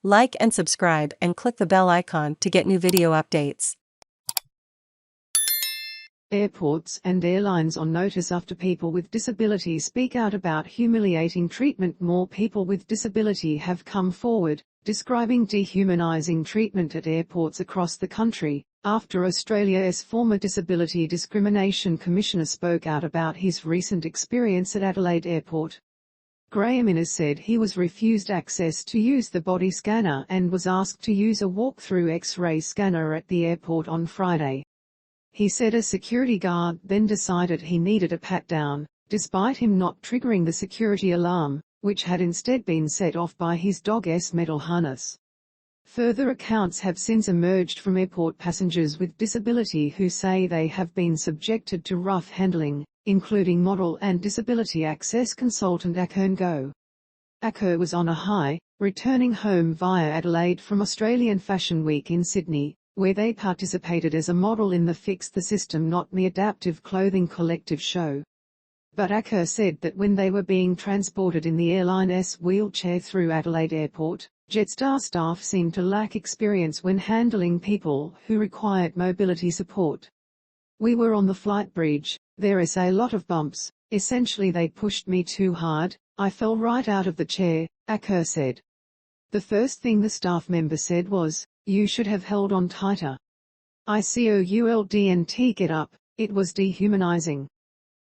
Like and subscribe and click the bell icon to get new video updates. Airports and airlines on notice after people with disability speak out about humiliating treatment. More people with disability have come forward, describing dehumanising treatment at airports across the country, after Australia's former Disability Discrimination Commissioner spoke out about his recent experience at Adelaide Airport. Graham Innes said he was refused access to use the body scanner and was asked to use a walk-through X-ray scanner at the airport on Friday. He said a security guard then decided he needed a pat-down, despite him not triggering the security alarm, which had instead been set off by his dog's metal harness. Further accounts have since emerged from airport passengers with disability who say they have been subjected to rough handling, including model and disability access consultant Aker Go. Aker was on a high, returning home via Adelaide from Australian Fashion Week in Sydney, where they participated as a model in the Fix the System Not Me Adaptive Clothing Collective show. But Aker said that when they were being transported in the airline's wheelchair through Adelaide Airport, Jetstar staff seemed to lack experience when handling people who required mobility support. We were on the flight bridge, there is a lot of bumps, essentially they pushed me too hard, I fell right out of the chair, Aker said. The first thing the staff member said was, "You should have held on tighter. ICOULDNT get up," it was dehumanizing.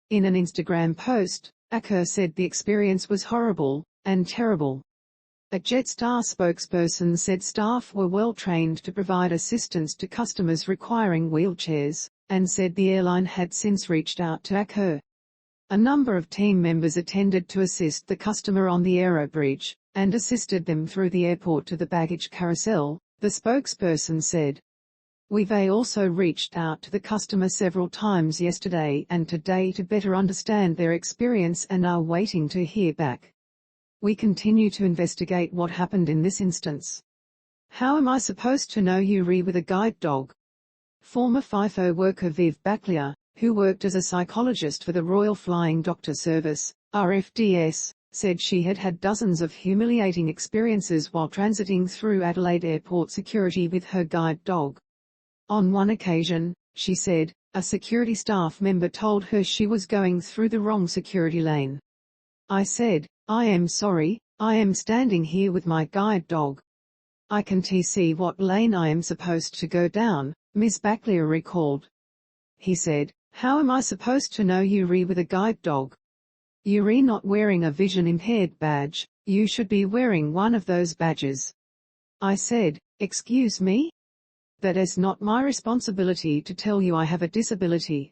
In an Instagram post, Aker said the experience was horrible and terrible. A Jetstar spokesperson said staff were well trained to provide assistance to customers requiring wheelchairs, and said the airline had since reached out to Aker. A number of team members attended to assist the customer on the aero bridge, and assisted them through the airport to the baggage carousel, the spokesperson said. We've also reached out to the customer several times yesterday and today to better understand their experience and are waiting to hear back. We continue to investigate what happened in this instance. How am I supposed to know you with a guide dog? Former FIFO worker Viv Baclia, who worked as a psychologist for the Royal Flying Doctor Service, RFDS, said she had had dozens of humiliating experiences while transiting through Adelaide Airport security with her guide dog. On one occasion, she said, a security staff member told her she was going through the wrong security lane. I said, "I am sorry, I am standing here with my guide dog. I can see what lane I am supposed to go down," Ms. Baclia recalled. He said, "How am I supposed to know you with a guide dog? You're not wearing a vision-impaired badge, you should be wearing one of those badges." I said, "Excuse me? That is not my responsibility to tell you I have a disability."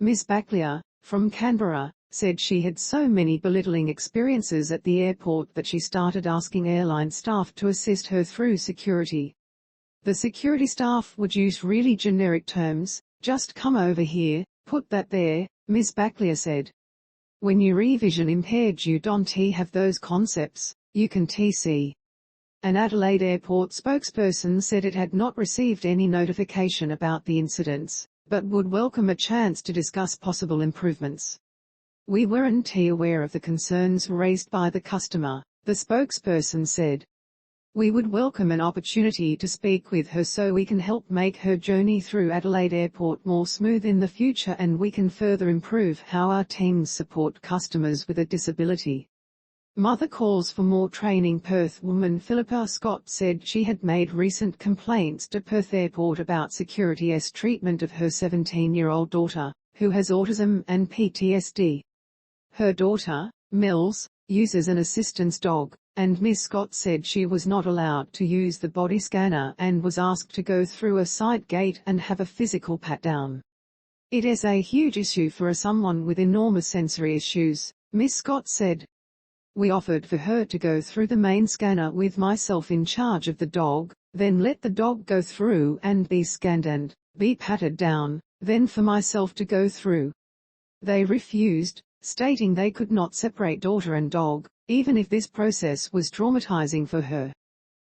Ms. Baclia, from Canberra, said she had so many belittling experiences at the airport that she started asking airline staff to assist her through security. The security staff would use really generic terms, "Just come over here, put that there," Ms. Baclia said. When you're vision impaired you don't have those concepts, you can see. An Adelaide Airport spokesperson said it had not received any notification about the incidents, but would welcome a chance to discuss possible improvements. We weren't aware of the concerns raised by the customer, the spokesperson said. We would welcome an opportunity to speak with her so we can help make her journey through Adelaide Airport more smooth in the future and we can further improve how our teams support customers with a disability. Mother calls for more training. Perth woman Philippa Scott said she had made recent complaints to Perth Airport about security's treatment of her 17-year-old daughter, who has autism and PTSD. Her daughter, Mills, uses an assistance dog, and Ms. Scott said she was not allowed to use the body scanner and was asked to go through a side gate and have a physical pat-down. It is a huge issue for someone with enormous sensory issues, Ms. Scott said. We offered for her to go through the main scanner with myself in charge of the dog, then let the dog go through and be scanned and be patted down, then for myself to go through. They refused, stating they could not separate daughter and dog, even if this process was traumatizing for her.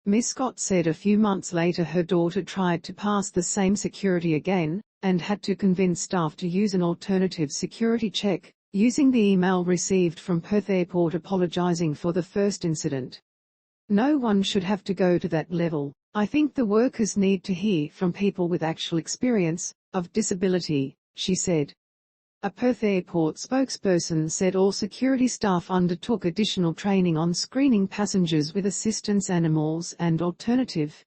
Ms. Scott said a few months later her daughter tried to pass the same security again, and had to convince staff to use an alternative security check, using the email received from Perth Airport apologizing for the first incident. No one should have to go to that level. I think the workers need to hear from people with actual experience of disability, she said. A Perth airport spokesperson said all security staff undertook additional training on screening passengers with assistance animals and alternative